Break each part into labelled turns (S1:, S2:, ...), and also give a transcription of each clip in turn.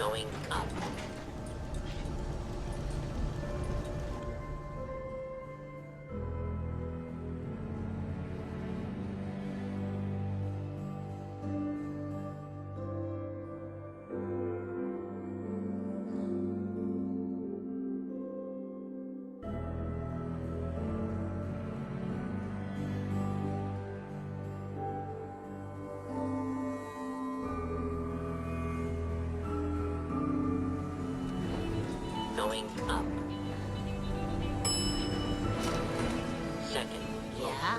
S1: Going up. Going up. Second. Yeah?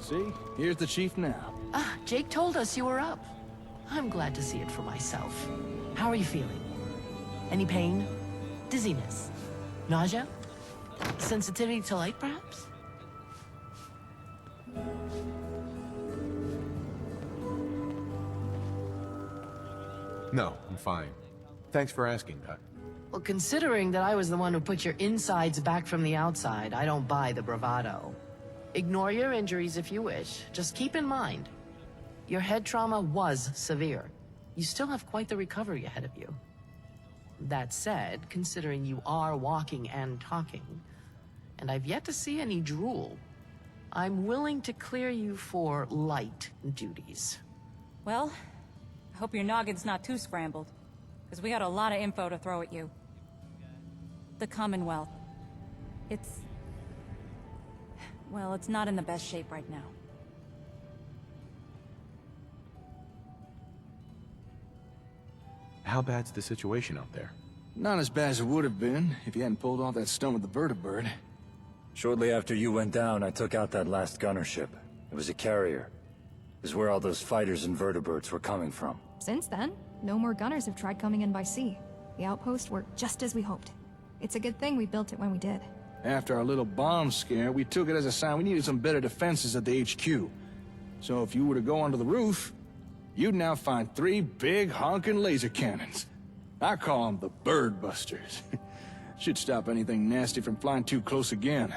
S2: See? Here's the chief now.
S3: Ah, Jake told us you were up. I'm glad to see it for myself. How are you feeling? Any pain? Dizziness? Nausea? Sensitivity to light, perhaps?
S4: No, I'm fine. Thanks for asking, Doc.
S3: Well, considering that I was the one who put your insides back from the outside, I don't buy the bravado. Ignore your injuries if you wish. Just keep in mind, your head trauma was severe. You still have quite the recovery ahead of you. That said, considering you are walking and talking, and I've yet to see any drool, I'm willing to clear you for light duties.
S5: Well, I hope your noggin's not too scrambled, because we got a lot of info to throw at you. The Commonwealth. Well, it's not in the best shape right now.
S4: How bad's the situation out there?
S2: Not as bad as it would have been if you hadn't pulled off that stunt with the vertibird.
S6: Shortly after you went down, I took out that last gunner ship. It was a carrier. It was where all those fighters and vertibirds were coming from.
S7: Since then, no more gunners have tried coming in by sea. The outpost worked just as we hoped. It's a good thing we built it when we did.
S2: After our little bomb scare, we took it as a sign we needed some better defenses at the HQ. So if you were to go onto the roof, you'd now find 3 big honking laser cannons. I call them the Bird Busters. Should stop anything nasty from flying too close again.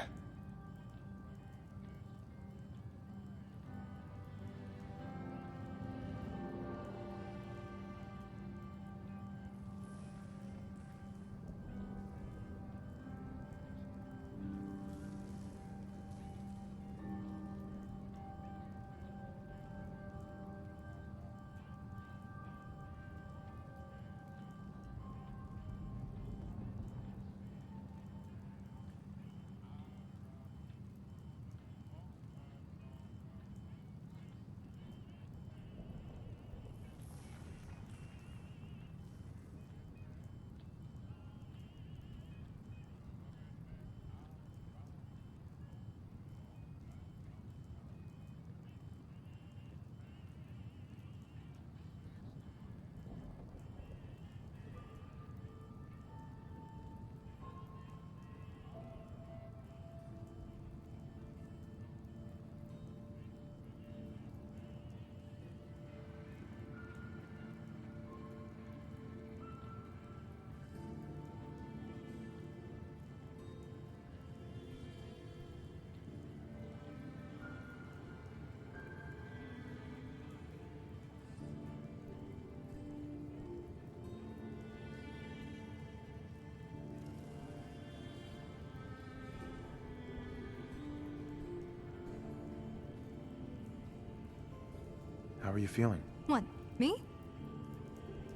S4: How are you feeling?
S7: What, me?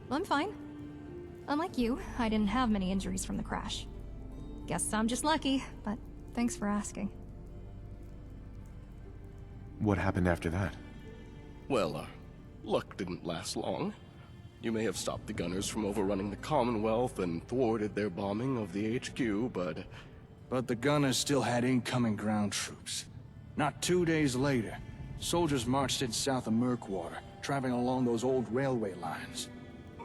S7: I'm fine. Unlike you, I didn't have many injuries from the crash. Guess I'm just lucky, but thanks for asking.
S4: What happened after that?
S8: Well, our luck didn't last long. You may have stopped the gunners from overrunning the Commonwealth and thwarted their bombing of the HQ,
S2: But the gunners still had incoming ground troops. Not 2 days later, soldiers marched in south of Murkwater, traveling along those old railway lines.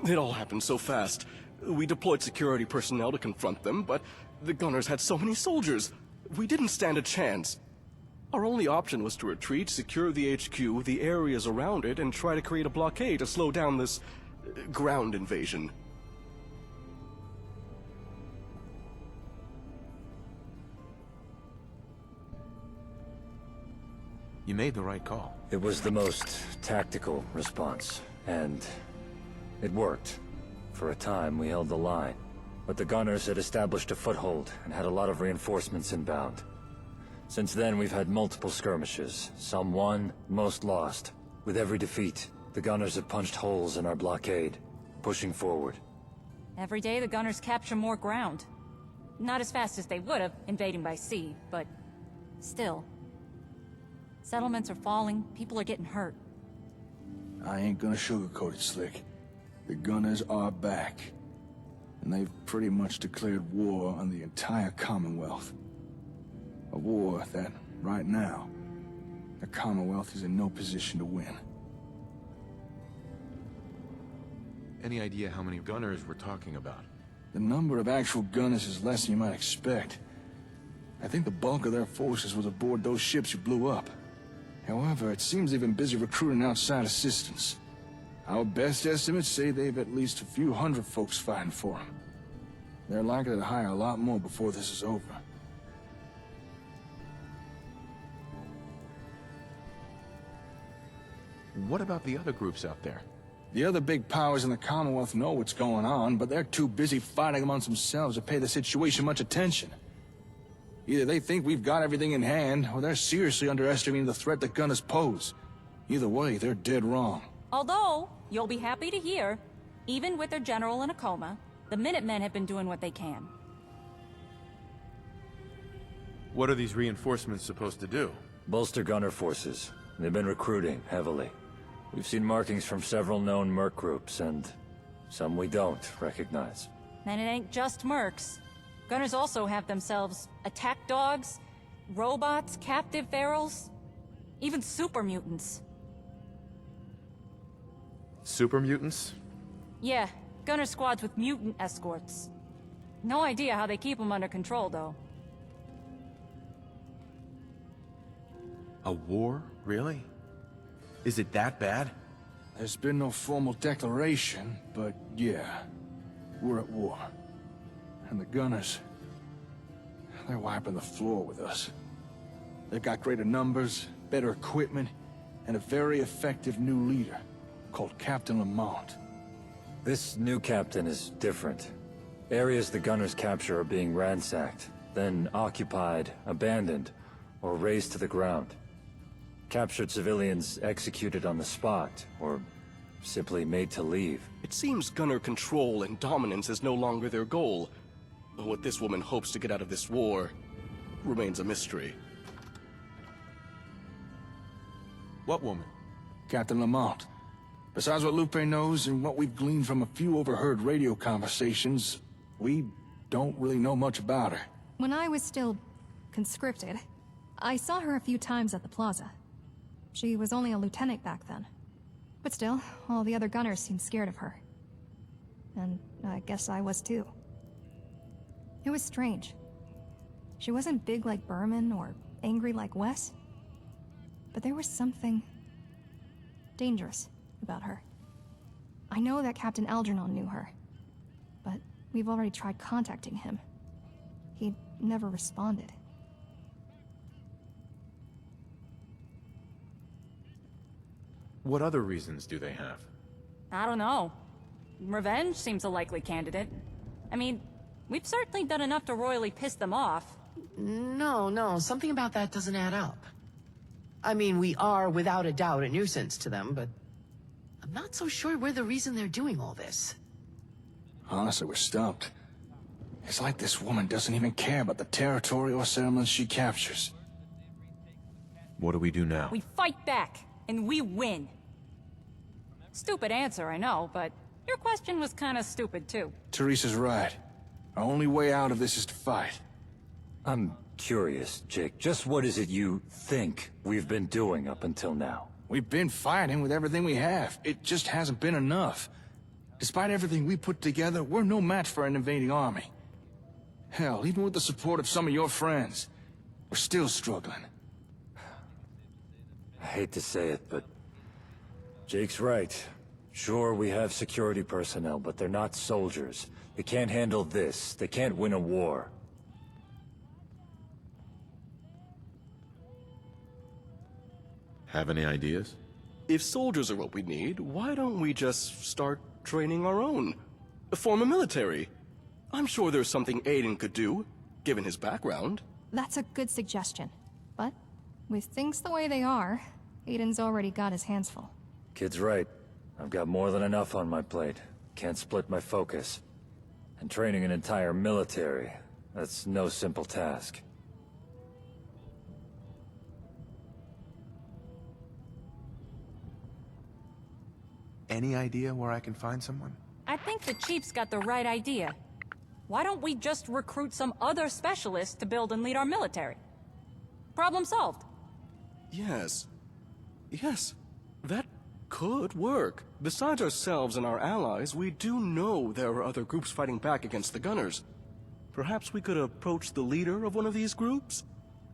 S8: it all happened so fast. We deployed security personnel to confront them, but the gunners had so many soldiers. We didn't stand a chance. Our only option was to retreat, secure the HQ, the areas around it, and try to create a blockade to slow down this ground invasion.
S4: You made the right call.
S6: It was the most tactical response, and it worked. For a time, we held the line, but the gunners had established a foothold and had a lot of reinforcements inbound. Since then, we've had multiple skirmishes, some won, most lost. With every defeat, the gunners have punched holes in our blockade, pushing forward.
S5: Every day the gunners capture more ground. Not as fast as they would have, invading by sea, but still. Settlements are falling, people are getting hurt.
S2: I ain't gonna sugarcoat it, Slick. The gunners are back. And they've pretty much declared war on the entire Commonwealth. A war that, right now, the Commonwealth is in no position to win.
S4: Any idea how many gunners we're talking about?
S2: The number of actual gunners is less than you might expect. I think the bulk of their forces was aboard those ships you blew up. However, it seems they've been busy recruiting outside assistance. Our best estimates say they've at least a few hundred folks fighting for them. They're likely to hire a lot more before this is over.
S4: What about the other groups out there?
S2: The other big powers in the Commonwealth know what's going on, but they're too busy fighting amongst themselves to pay the situation much attention. Either they think we've got everything in hand, or they're seriously underestimating the threat the gunners pose. Either way, they're dead wrong.
S5: Although, you'll be happy to hear, even with their general in a coma, the Minutemen have been doing what they can.
S4: What are these reinforcements supposed to do?
S6: Bolster gunner forces. They've been recruiting heavily. We've seen markings from several known merc groups, and some we don't recognize.
S5: And it ain't just mercs. Gunners also have themselves attack dogs, robots, captive ferals, even super mutants.
S4: Super mutants?
S5: Yeah, gunner squads with mutant escorts. No idea how they keep them under control, though.
S4: A war? Really? Is it that bad?
S2: There's been no formal declaration, but yeah, we're at war. And the gunners, they're wiping the floor with us. They've got greater numbers, better equipment, and a very effective new leader called Captain Lamont.
S6: This new captain is different. Areas the gunners capture are being ransacked, then occupied, abandoned, or razed to the ground. Captured civilians executed on the spot, or simply made to leave.
S8: It seems gunner control and dominance is no longer their goal. What this woman hopes to get out of this war remains a mystery.
S4: What woman?
S2: Captain Lamont. Besides what Lupe knows and what we've gleaned from a few overheard radio conversations, we don't really know much about her.
S7: When I was still conscripted, I saw her a few times at the plaza. She was only a lieutenant back then. But still, all the other gunners seemed scared of her. And I guess I was too. It was strange. She wasn't big like Berman or angry like Wes. But there was something dangerous about her. I know that Captain Algernon knew her, but we've already tried contacting him. He never responded.
S4: What other reasons do they have?
S5: I don't know. Revenge seems a likely candidate. I mean, we've certainly done enough to royally piss them off.
S3: No, something about that doesn't add up. I mean, we are without a doubt a nuisance to them, but I'm not so sure we're the reason they're doing all this.
S2: Honestly, we're stumped. It's like this woman doesn't even care about the territory or settlements she captures.
S4: What do we do now?
S5: We fight back, and we win. Stupid answer, I know, but your question was kinda stupid too.
S2: Teresa's right. Our only way out of this is to fight.
S6: I'm curious, Jake. Just what is it you think we've been doing up until now?
S2: We've been fighting with everything we have. It just hasn't been enough. Despite everything we put together, we're no match for an invading army. Hell, even with the support of some of your friends, we're still struggling.
S6: I hate to say it, but Jake's right. Sure, we have security personnel, but they're not soldiers. They can't handle this. They can't win a war.
S4: Have any ideas?
S8: If soldiers are what we need, why don't we just start training our own? Form a military. I'm sure there's something Aiden could do, given his background.
S7: That's a good suggestion. But with things the way they are, Aiden's already got his hands full.
S6: Kid's right. I've got more than enough on my plate. Can't split my focus. And training an entire military, that's no simple task.
S4: Any idea where I can find someone?
S5: I think the Chief's got the right idea. Why don't we just recruit some other specialists to build and lead our military? Problem solved.
S8: Yes. Yes. That could work. Besides ourselves and our allies, we do know there are other groups fighting back against the Gunners. Perhaps we could approach the leader of one of these groups?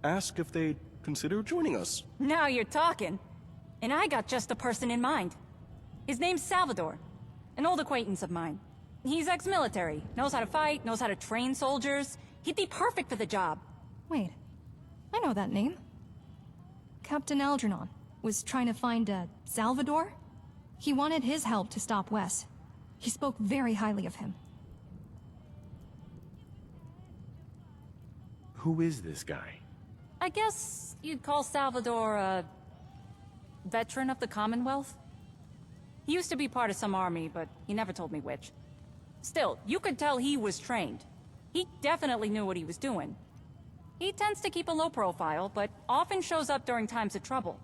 S8: Ask if they'd consider joining us.
S5: Now you're talking. And I got just the person in mind. His name's Salvador. An old acquaintance of mine. He's ex-military, knows how to fight, knows how to train soldiers. He'd be perfect for the job.
S7: Wait, I know that name. Captain Algernon was trying to find Salvador? He wanted his help to stop Wes. He spoke very highly of him.
S4: Who is this guy?
S5: I guess you'd call Salvador a veteran of the Commonwealth? He used to be part of some army, but he never told me which. Still, you could tell he was trained. He definitely knew what he was doing. He tends to keep a low profile, but often shows up during times of trouble.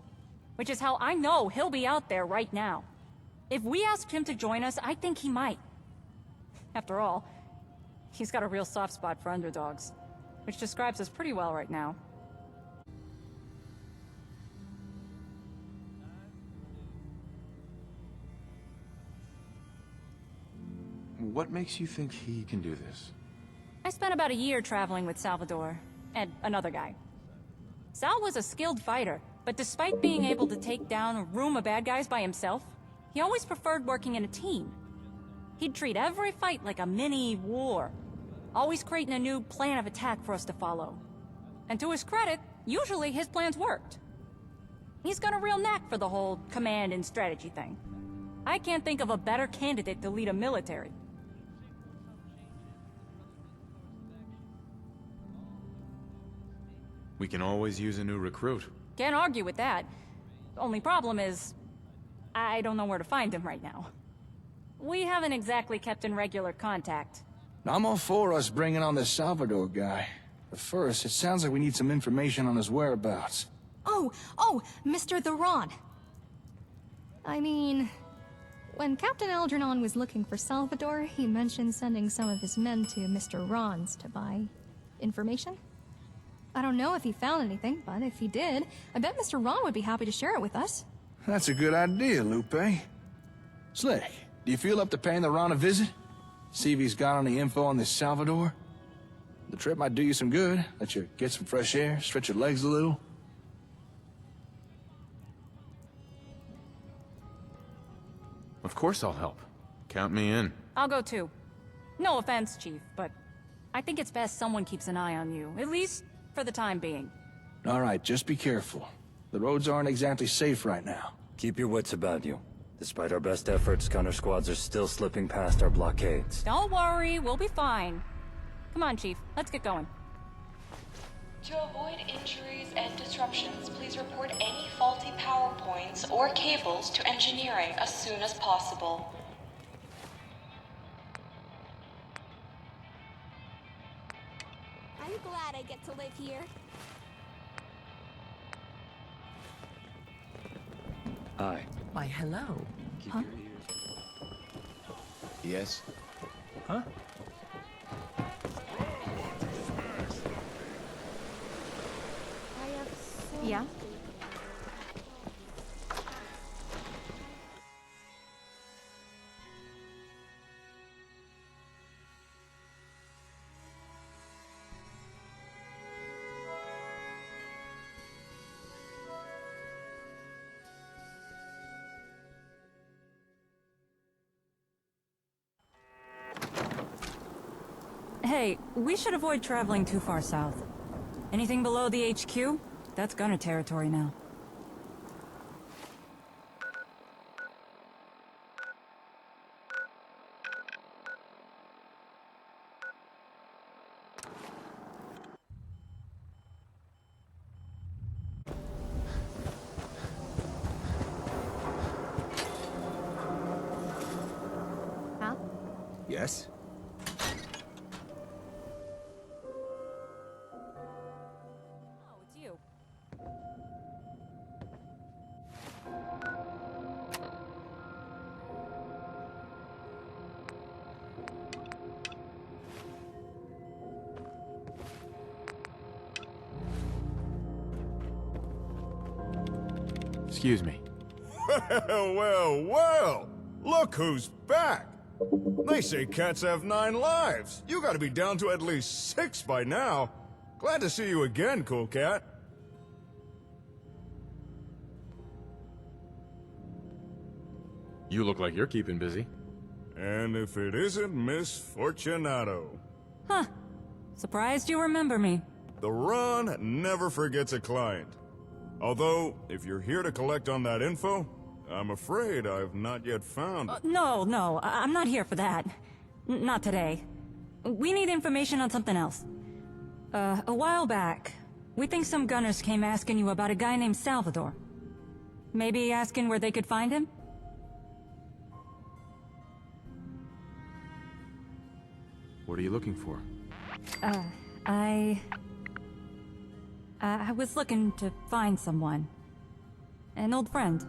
S5: Which is how I know he'll be out there right now. If we asked him to join us, I think he might. After all, he's got a real soft spot for underdogs, which describes us pretty well right now.
S4: What makes you think he can do this?
S5: I spent about a year traveling with Salvador, and another guy. Sal was a skilled fighter, but despite being able to take down a room of bad guys by himself, he always preferred working in a team. He'd treat every fight like a mini war, always creating a new plan of attack for us to follow. And to his credit, usually his plans worked. He's got a real knack for the whole command and strategy thing. I can't think of a better candidate to lead a military.
S4: We can always use a new recruit.
S5: Can't argue with that. Only problem is, I don't know where to find him right now. We haven't exactly kept in regular contact.
S2: I'm all for us bringing on this Salvador guy. But first, it sounds like we need some information on his whereabouts.
S7: Oh, Mr. Theron. I mean, when Captain Algernon was looking for Salvador, he mentioned sending some of his men to Mr. Ron's to buy information. I don't know if he found anything, but if he did, I bet Mr. Ron would be happy to share it with us.
S2: That's a good idea, Lupe. Slick, do you feel up to paying the Ron a visit? See if he's got any info on this Salvador? The trip might do you some good, let you get some fresh air, stretch your legs a little.
S4: Of course I'll help. Count me in.
S5: I'll go too. No offense, Chief, but I think it's best someone keeps an eye on you, at least for the time being.
S2: All right, just be careful. The roads aren't exactly safe right now.
S6: Keep your wits about you. Despite our best efforts, gunner squads are still slipping past our blockades.
S5: Don't worry, we'll be fine. Come on, Chief, let's get going.
S9: To avoid injuries and disruptions, please report any faulty power points or cables to engineering as soon as possible.
S10: I'm glad I get to live here.
S6: Hi.
S3: Why, hello.
S7: Huh?
S4: Yes?
S3: Huh?
S7: Yeah?
S5: Hey, we should avoid traveling too far south. Anything below the HQ? That's gunner territory now.
S4: Yes?
S5: Oh, it's you.
S4: Excuse me.
S11: Well, well, well! Look who's back! They say cats have 9 lives. You gotta be down to at least 6 by now. Glad to see you again, cool cat.
S4: You look like you're keeping busy.
S11: And if it isn't Miss Fortunato.
S5: Huh. Surprised you remember me.
S11: The Run never forgets a client. Although, if you're here to collect on that info, I'm afraid I've not yet found it.
S5: No, I'm not here for that. Not today. We need information on something else. A while back, we think some gunners came asking you about a guy named Salvador. Maybe asking where they could find him?
S4: What are you looking for?
S5: I was looking to find someone. An old friend.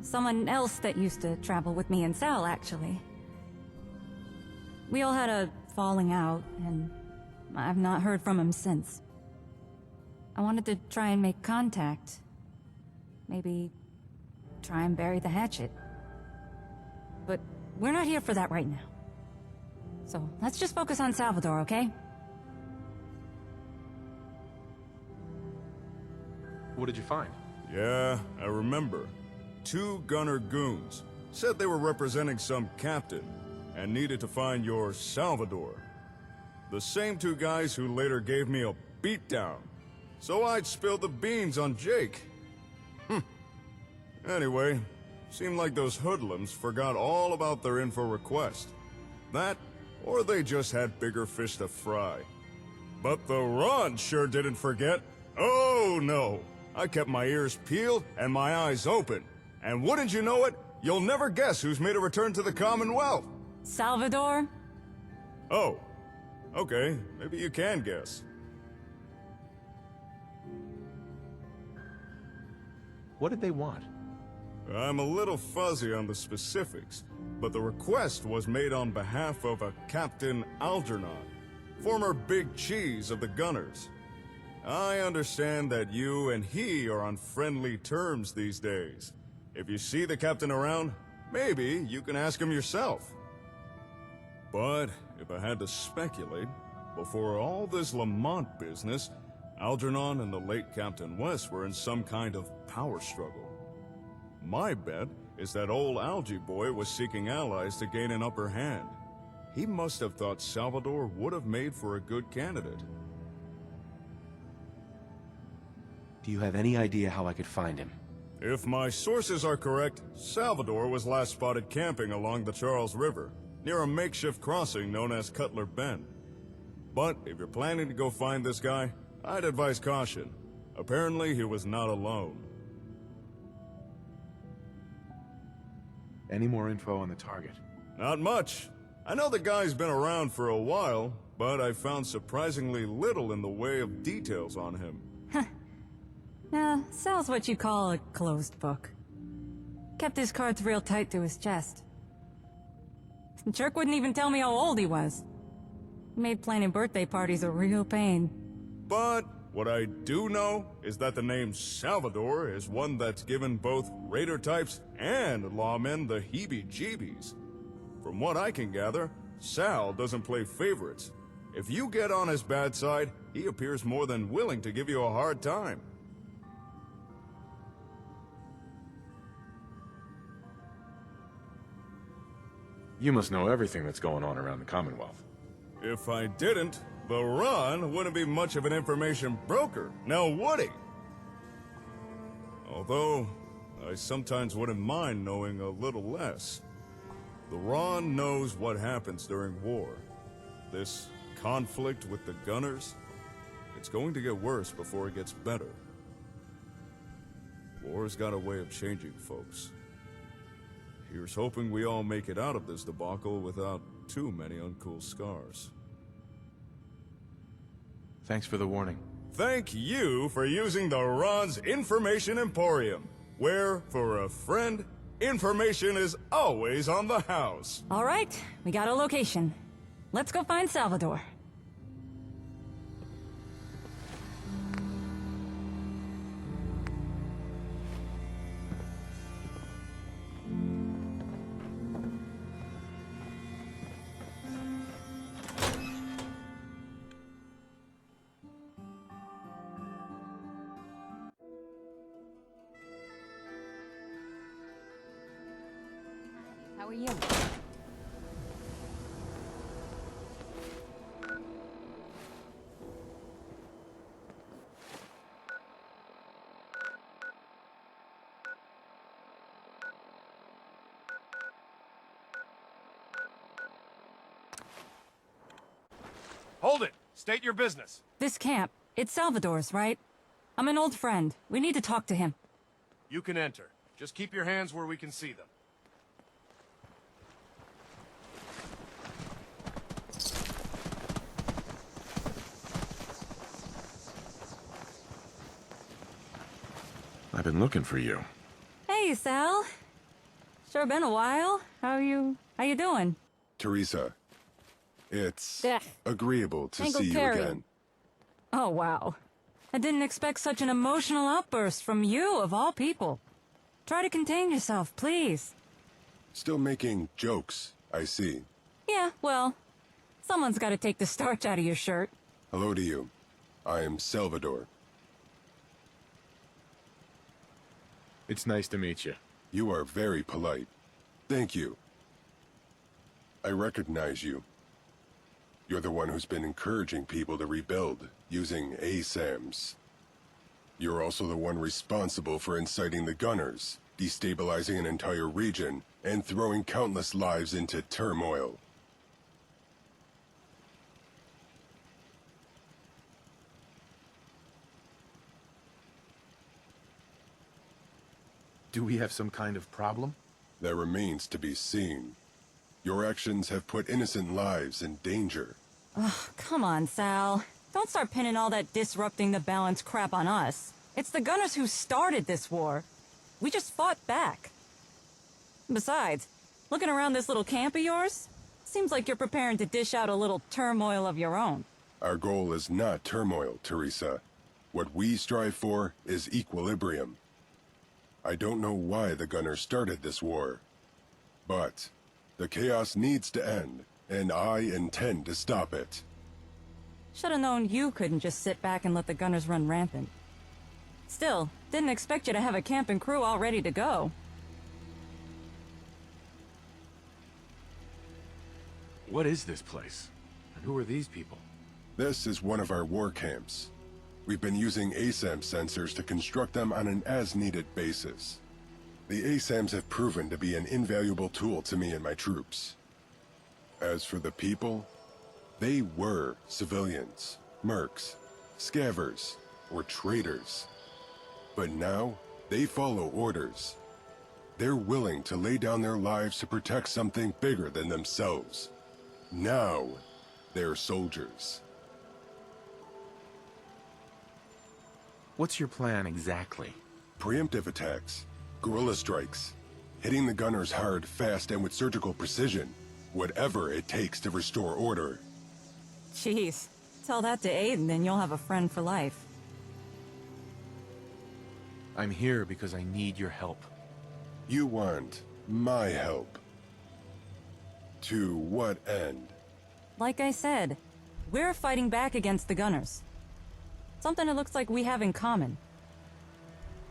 S5: Someone else that used to travel with me and Sal, actually. We all had a falling out, and I've not heard from him since. I wanted to try and make contact. Maybe try and bury the hatchet. But we're not here for that right now. So let's just focus on Salvador, okay?
S4: What did you find?
S11: Yeah, I remember. 2 gunner goons. Said they were representing some captain, and needed to find your Salvador. The same 2 guys who later gave me a beatdown. So I'd spill the beans on Jake. Anyway, seemed like those hoodlums forgot all about their info request. That, or they just had bigger fish to fry. But the Run sure didn't forget. Oh no! I kept my ears peeled and my eyes open. And wouldn't you know it, you'll never guess who's made a return to the Commonwealth.
S5: Salvador?
S11: Oh, okay, maybe you can guess.
S4: What did they want?
S11: I'm a little fuzzy on the specifics, but the request was made on behalf of a Captain Algernon, former Big Cheese of the Gunners. I understand that you and he are on friendly terms these days. If you see the captain around, maybe you can ask him yourself. But if I had to speculate, before all this Lamont business, Algernon and the late Captain West were in some kind of power struggle. My bet is that old Algie boy was seeking allies to gain an upper hand. He must have thought Salvador would have made for a good candidate.
S4: Do you have any idea how I could find him?
S11: If my sources are correct, Salvador was last spotted camping along the Charles River, near a makeshift crossing known as Cutler Bend. But if you're planning to go find this guy, I'd advise caution. Apparently he was not alone.
S4: Any more info on the target?
S11: Not much. I know the guy's been around for a while, but I found surprisingly little in the way of details on him.
S5: Sal's what you call a closed book. Kept his cards real tight to his chest. Jerk wouldn't even tell me how old he was. Made planning birthday parties a real pain.
S11: But what I do know is that the name Salvador is one that's given both raider types and lawmen the heebie-jeebies. From what I can gather, Sal doesn't play favorites. If you get on his bad side, he appears more than willing to give you a hard time.
S4: You must know everything that's going on around the Commonwealth.
S11: If I didn't, the Run wouldn't be much of an information broker, now would he? Although, I sometimes wouldn't mind knowing a little less. The Run knows what happens during war. This conflict with the Gunners, it's going to get worse before it gets better. War's got a way of changing folks. Here's hoping we all make it out of this debacle without too many uncool scars.
S4: Thanks for the warning.
S11: Thank you for using the Ron's Information Emporium, where, for a friend, information is always on the house.
S5: All right, we got a location. Let's go find Salvador. How are you?
S4: Hold it! State your business.
S5: This camp, it's Salvador's, right? I'm an old friend. We need to talk to him.
S4: You can enter. Just keep your hands where we can see them. I've been looking for you.
S5: Hey, Sal. Sure been a while. How you doing?
S12: Teresa, it's
S5: Ugh.
S12: agreeable to
S5: Uncle
S12: see you
S5: Terry.
S12: again.
S5: Oh, wow. I didn't expect such an emotional outburst from you, of all people. Try to contain yourself, please.
S12: Still making jokes, I see.
S5: Yeah, well, someone's got to take the starch out of your shirt.
S12: Hello to you. I am Salvador.
S4: It's nice to meet you.
S12: You are very polite. Thank you. I recognize you. You're the one who's been encouraging people to rebuild, using ASAMs. You're also the one responsible for inciting the Gunners, destabilizing an entire region, and throwing countless lives into turmoil.
S4: Do we have some kind of problem?
S12: That remains to be seen. Your actions have put innocent lives in danger.
S5: Ugh, come on, Sal. Don't start pinning all that disrupting the balance crap on us. It's the Gunners who started this war. We just fought back. Besides, looking around this little camp of yours, seems like you're preparing to dish out a little turmoil of your own.
S12: Our goal is not turmoil, Teresa. What we strive for is equilibrium. I don't know why the Gunners started this war, but the chaos needs to end, and I intend to stop it.
S5: Should have known you couldn't just sit back and let the Gunners run rampant. Still, didn't expect you to have a camp and crew all ready to go.
S4: What is this place? And who are these people?
S12: This is one of our war camps. We've been using ASAM sensors to construct them on an as-needed basis. The ASAMs have proven to be an invaluable tool to me and my troops. As for the people, they were civilians, mercs, scavvers, or traitors. But now, they follow orders. They're willing to lay down their lives to protect something bigger than themselves. Now, they're soldiers.
S4: What's your plan exactly?
S12: Preemptive attacks, guerrilla strikes, hitting the Gunners hard, fast, and with surgical precision. Whatever it takes to restore order.
S5: Jeez, tell that to Aiden and you'll have a friend for life.
S4: I'm here because I need your help.
S12: You want my help. To what end?
S5: Like I said, we're fighting back against the Gunners. Something it looks like we have in common.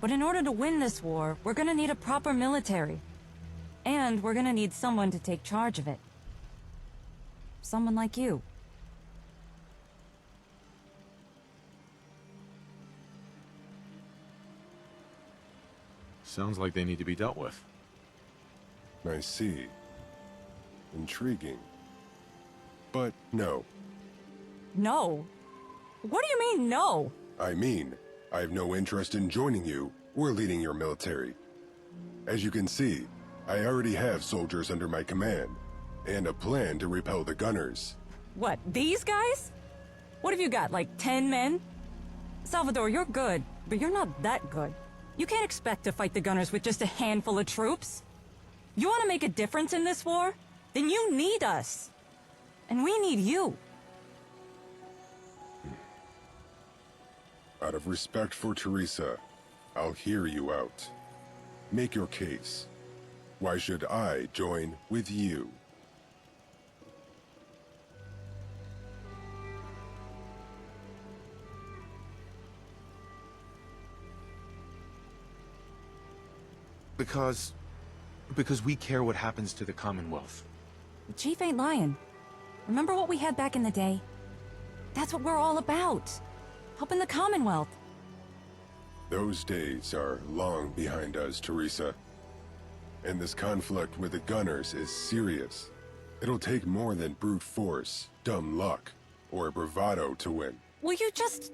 S5: But in order to win this war, we're gonna need a proper military. And we're gonna need someone to take charge of it. Someone like you.
S4: Sounds like they need to be dealt with.
S12: I see. Intriguing. But no.
S5: No? What do you mean, no?
S12: I mean, I have no interest in joining you or leading your military. As you can see, I already have soldiers under my command, and a plan to repel the gunners.
S5: What, these guys? What have you got, like 10 men? Salvador, you're good, but you're not that good. You can't expect to fight the gunners with just a handful of troops. You want to make a difference in this war? Then you need us. And we need you.
S12: Out of respect for Teresa, I'll hear you out. Make your case. Why should I join with you?
S4: Because we care what happens to the Commonwealth.
S5: The Chief ain't lying. Remember what we had back in the day? That's what we're all about. Helping the Commonwealth.
S12: Those days are long behind us, Teresa. And this conflict with the gunners is serious. It'll take more than brute force, dumb luck, or bravado to win.
S5: Will you just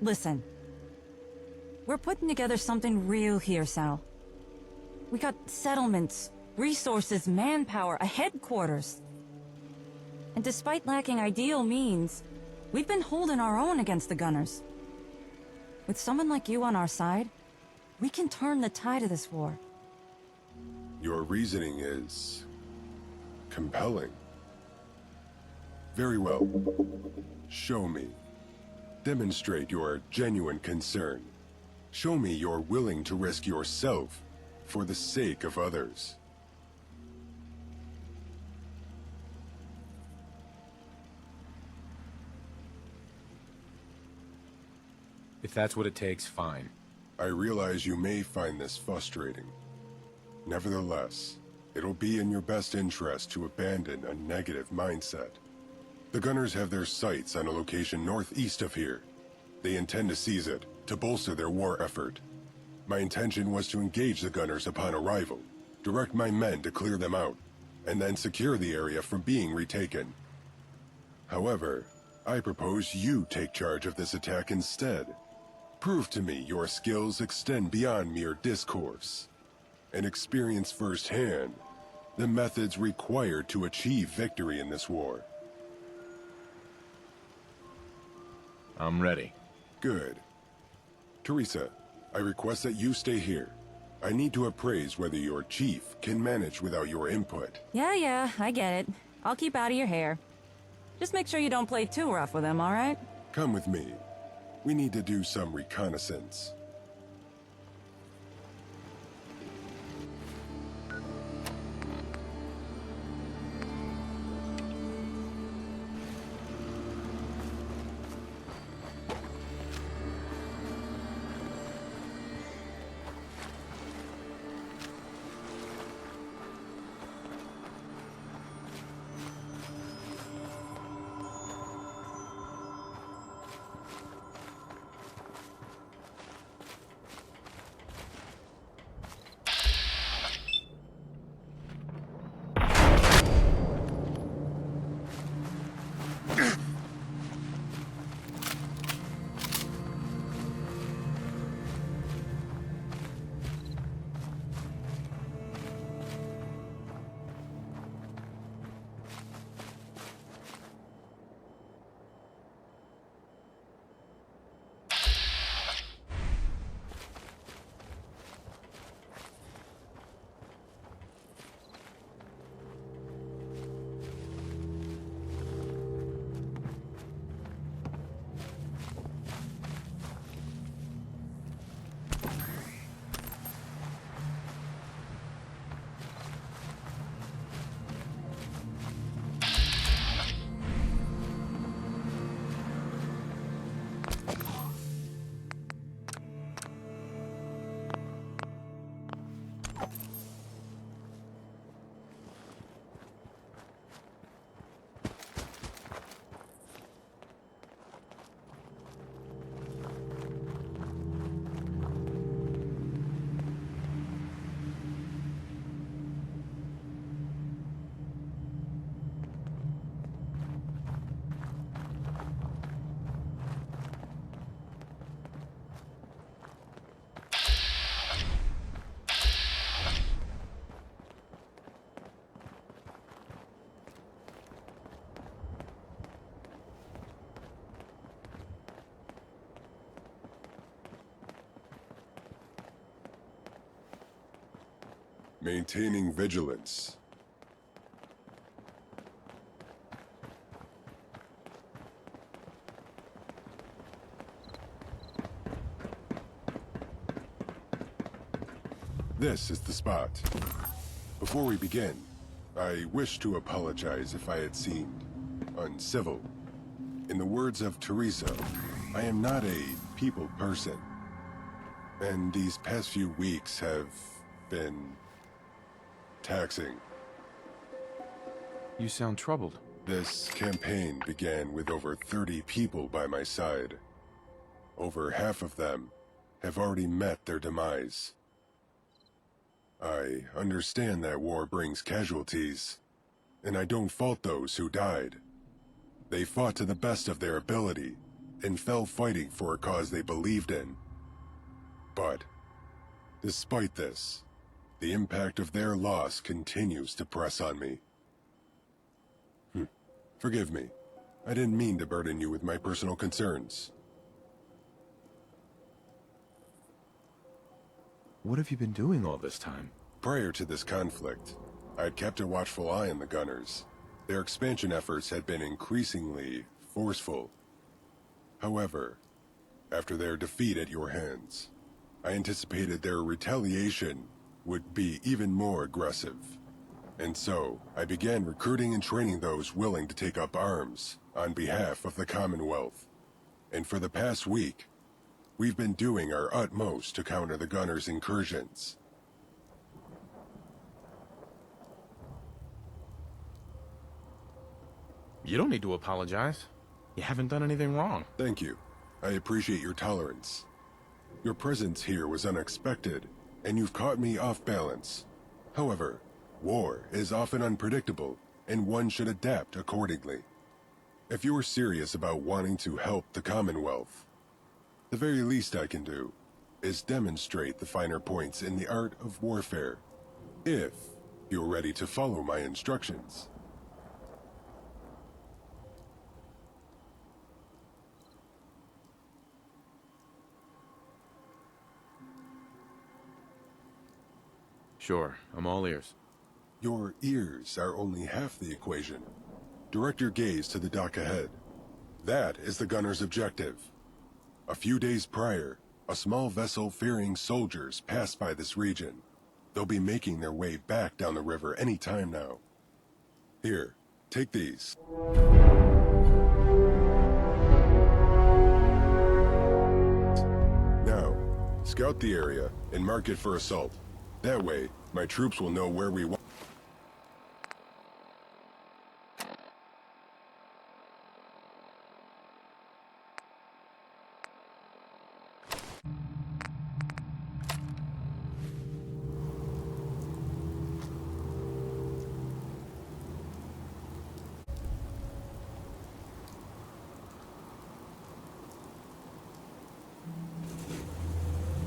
S5: listen. We're putting together something real here, Sal. We got settlements, resources, manpower, a headquarters. And despite lacking ideal means, we've been holding our own against the gunners. With someone like you on our side, we can turn the tide of this war.
S12: Your reasoning is compelling. Very well. Show me. Demonstrate your genuine concern. Show me you're willing to risk yourself for the sake of others.
S4: If that's what it takes, fine.
S12: I realize you may find this frustrating. Nevertheless, it'll be in your best interest to abandon a negative mindset. The gunners have their sights on a location northeast of here. They intend to seize it, to bolster their war effort. My intention was to engage the gunners upon arrival, direct my men to clear them out, and then secure the area from being retaken. However, I propose you take charge of this attack instead. Prove to me your skills extend beyond mere discourse, and experience firsthand the methods required to achieve victory in this war.
S4: I'm ready.
S12: Good. Teresa, I request that you stay here. I need to appraise whether your chief can manage without your input.
S5: Yeah, I get it. I'll keep out of your hair. Just make sure you don't play too rough with him, all right?
S12: Come with me. We need to do some reconnaissance. Maintaining vigilance. This is the spot. Before we begin, I wish to apologize if I had seemed uncivil. In the words of Teresa, I am not a people person. And these past few weeks have been taxing.
S4: You sound troubled.
S12: This campaign began with over 30 people by my side. Over half of them have already met their demise. I understand that war brings casualties, and I don't fault those who died. They fought to the best of their ability, and fell fighting for a cause they believed in. But, despite this, the impact of their loss continues to press on me. Forgive me. I didn't mean to burden you with my personal concerns.
S4: What have you been doing all this time?
S12: Prior to this conflict, I'd kept a watchful eye on the Gunners. Their expansion efforts had been increasingly forceful. However, after their defeat at your hands, I anticipated their retaliation would be even more aggressive. And so, I began recruiting and training those willing to take up arms on behalf of the Commonwealth. And for the past week, we've been doing our utmost to counter the Gunners' incursions.
S4: You don't need to apologize. You haven't done anything wrong.
S12: Thank you. I appreciate your tolerance. Your presence here was unexpected, and you've caught me off balance. However, war is often unpredictable, and one should adapt accordingly. If you're serious about wanting to help the Commonwealth, the very least I can do is demonstrate the finer points in the art of warfare, if you're ready to follow my instructions.
S4: Sure, I'm all ears.
S12: Your ears are only half the equation. Direct your gaze to the dock ahead. That is the gunner's objective. A few days prior, a small vessel ferrying soldiers passed by this region. They'll be making their way back down the river any time now. Here, take these. Now, scout the area and mark it for assault. That way, my troops will know where we want.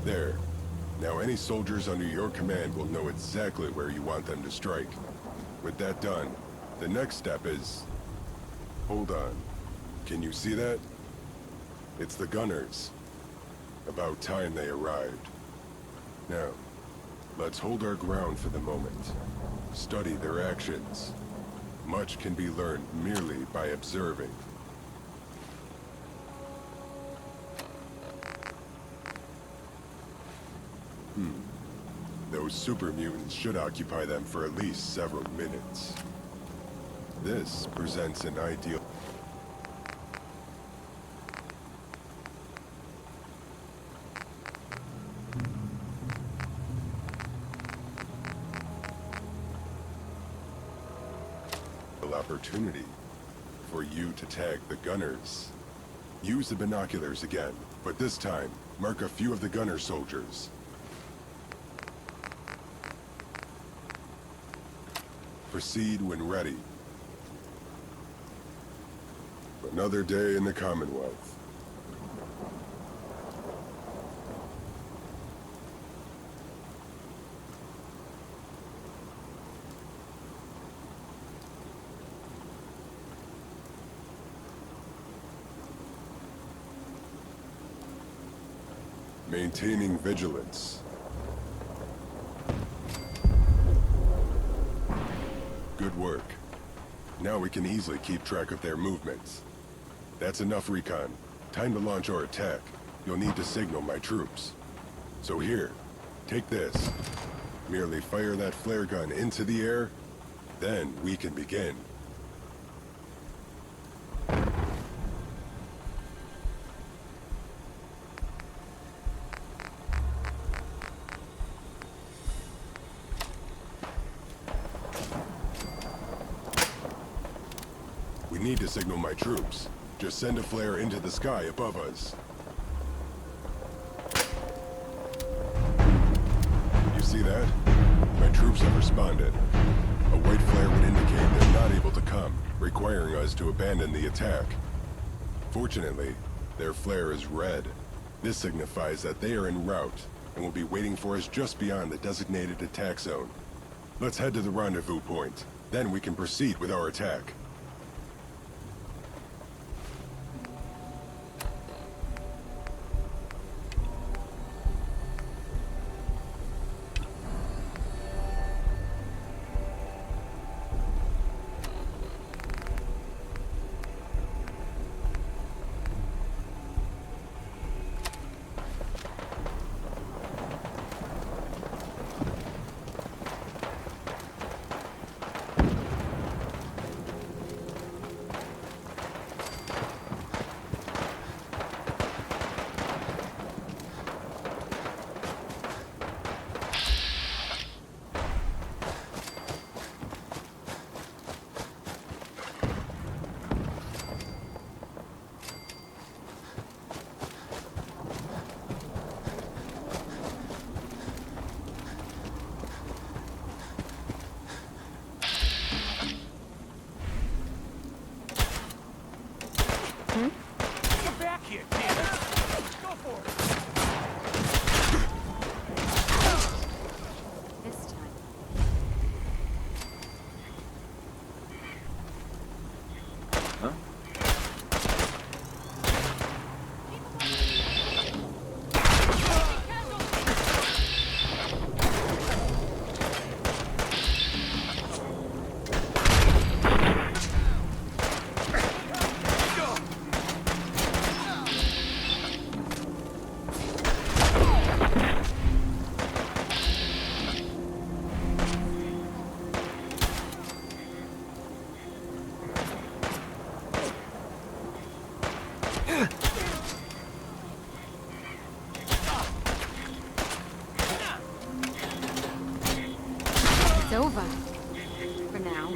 S12: There. Now any soldiers under your command will know exactly where you want them to strike. With that done, the next step is... Hold on. Can you see that? It's the gunners. About time they arrived. Now, let's hold our ground for the moment. Study their actions. Much can be learned merely by observing. Those super mutants should occupy them for at least several minutes. This presents an ideal... opportunity for you to tag the gunners. Use the binoculars again, but this time, mark a few of the gunner soldiers. Proceed when ready. Another day in the Commonwealth. Maintaining vigilance. Good work. Now we can easily keep track of their movements. That's enough recon. Time to launch our attack. You'll need to signal my troops. So here, take this. Merely fire that flare gun into the air, then we can begin. We need to signal my troops. Just send a flare into the sky above us. You see that? My troops have responded. A white flare would indicate they're not able to come, requiring us to abandon the attack. Fortunately, their flare is red. This signifies that they are en route and will be waiting for us just beyond the designated attack zone. Let's head to the rendezvous point. Then we can proceed with our attack.
S13: It's over. For now.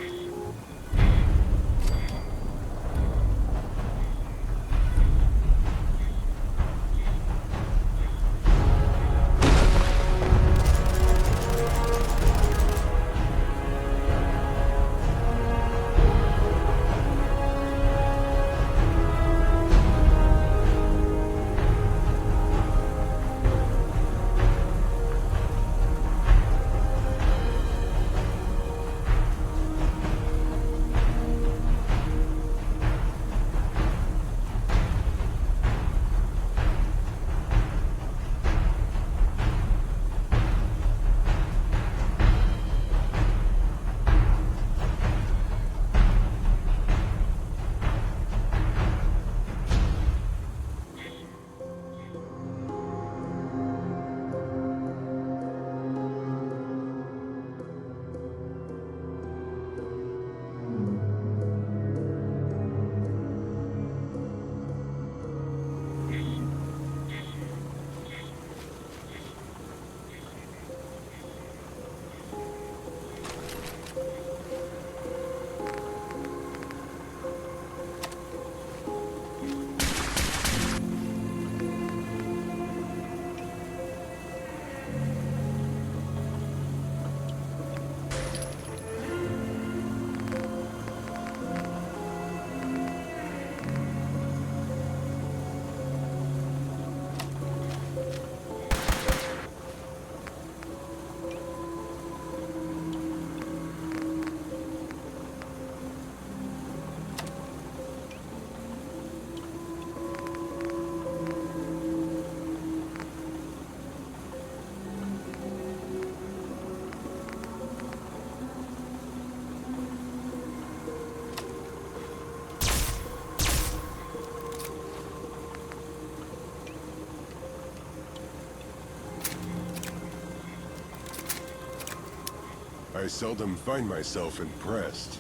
S12: I seldom find myself impressed.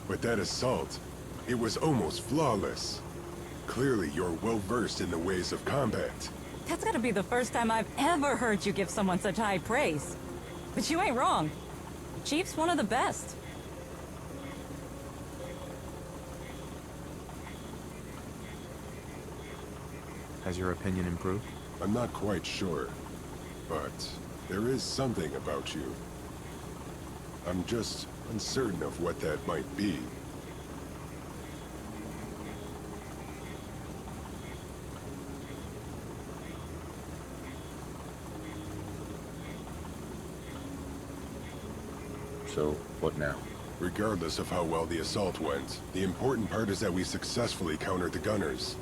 S12: But that assault, it was almost flawless. Clearly, you're well-versed in the ways of combat.
S5: That's gotta be the first time I've ever heard you give someone such high praise. But you ain't wrong. Chief's one of the best.
S4: Has your opinion improved?
S12: I'm not quite sure, but there is something about you. I'm just uncertain of what that might be.
S4: So, what now?
S12: Regardless of how well the assault went, the important part is that we successfully countered the gunners.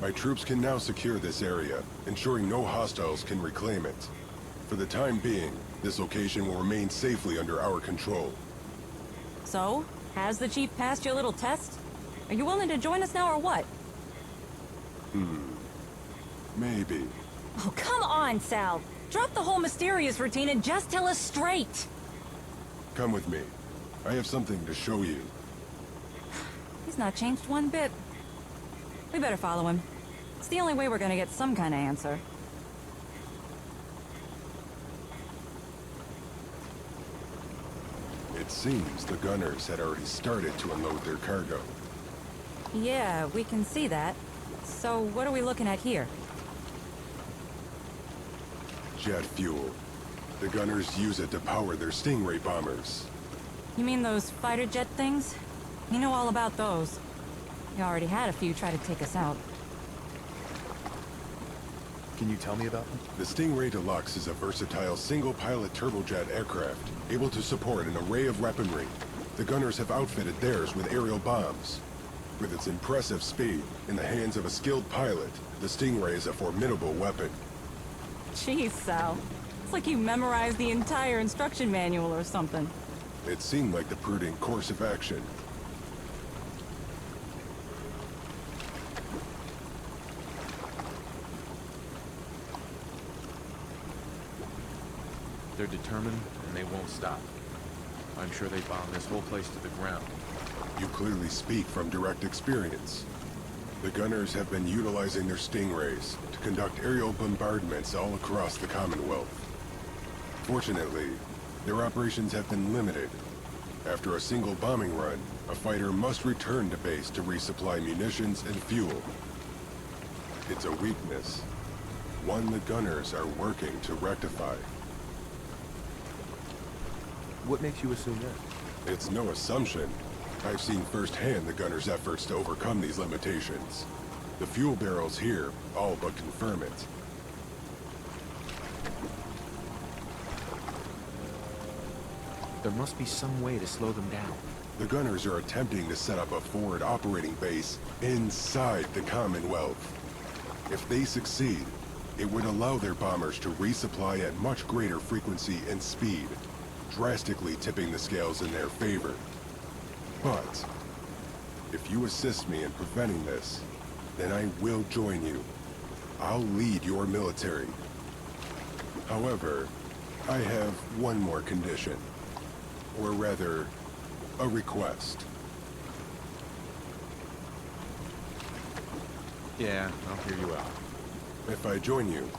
S12: My troops can now secure this area, ensuring no hostiles can reclaim it. For the time being, this location will remain safely under our control.
S5: So, has the Chief passed your little test? Are you willing to join us now or what?
S12: Maybe.
S5: Oh, come on, Sal. Drop the whole mysterious routine and just tell us straight.
S12: Come with me. I have something to show you.
S5: He's not changed one bit. We better follow him. It's the only way we're gonna get some kind of answer.
S12: It seems the gunners had already started to unload their cargo.
S5: Yeah, we can see that. So, what are we looking at here?
S12: Jet fuel. The gunners use it to power their Stingray bombers.
S5: You mean those fighter jet things? You know all about those. You already had a few try to take us out.
S4: Can you tell me about them?
S12: The Stingray Deluxe is a versatile single-pilot turbojet aircraft, able to support an array of weaponry. The gunners have outfitted theirs with aerial bombs. With its impressive speed, in the hands of a skilled pilot, the Stingray is a formidable weapon.
S5: Jeez, Sal. It's like you memorized the entire instruction manual or something.
S12: It seemed like the prudent course of action.
S4: They're determined, and they won't stop. I'm sure they bomb this whole place to the ground.
S12: You clearly speak from direct experience. The gunners have been utilizing their Stingrays to conduct aerial bombardments all across the Commonwealth. Fortunately, their operations have been limited. After a single bombing run, a fighter must return to base to resupply munitions and fuel. It's a weakness, one the gunners are working to rectify.
S4: What makes you assume that?
S12: It's no assumption. I've seen firsthand the gunners' efforts to overcome these limitations. The fuel barrels here all but confirm it.
S4: There must be some way to slow them down.
S12: The gunners are attempting to set up a forward operating base inside the Commonwealth. If they succeed, it would allow their bombers to resupply at much greater frequency and speed, drastically tipping the scales in their favor. But if you assist me in preventing this, then I will join you. I'll lead your military. However, I have one more condition. Or rather, a request.
S4: Yeah, I'll hear you out.
S12: If I join you,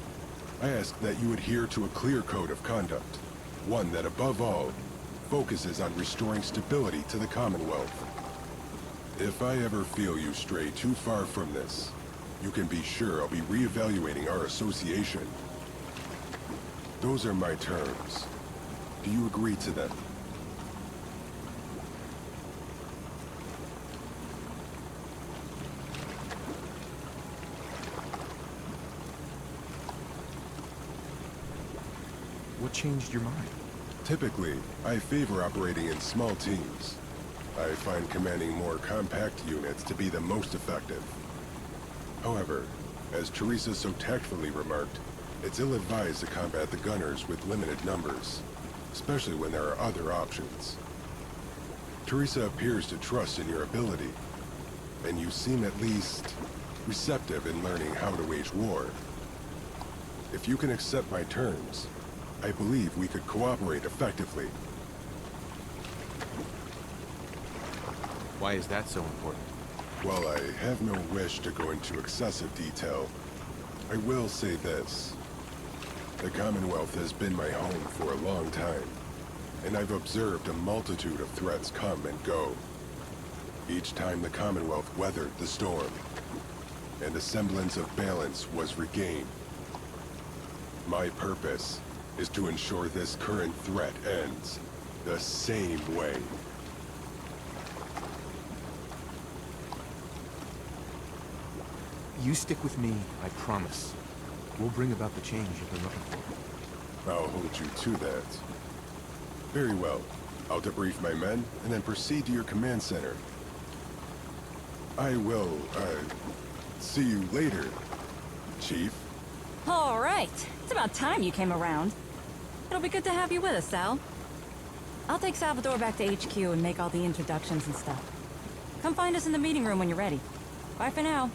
S12: I ask that you adhere to a clear code of conduct. One that, above all, focuses on restoring stability to the Commonwealth. If I ever feel you stray too far from this, you can be sure I'll be reevaluating our association. Those are my terms. Do you agree to them?
S4: What changed your mind?
S12: Typically, I favor operating in small teams. I find commanding more compact units to be the most effective. However, as Teresa so tactfully remarked, it's ill-advised to combat the gunners with limited numbers, especially when there are other options. Teresa appears to trust in your ability, and you seem at least receptive in learning how to wage war. If you can accept my terms, I believe we could cooperate effectively.
S4: Why is that so important?
S12: While I have no wish to go into excessive detail, I will say this. The Commonwealth has been my home for a long time, and I've observed a multitude of threats come and go. Each time the Commonwealth weathered the storm, and a semblance of balance was regained. My purpose is to ensure this current threat ends the same way.
S4: You stick with me, I promise. We'll bring about the change you've been looking for.
S12: I'll hold you to that. Very well. I'll debrief my men, and then proceed to your command center. I will, see you later, Chief.
S5: All right. It's about time you came around. It'll be good to have you with us, Sal. I'll take Salvador back to HQ and make all the introductions and stuff. Come find us in the meeting room when you're ready. Bye for now.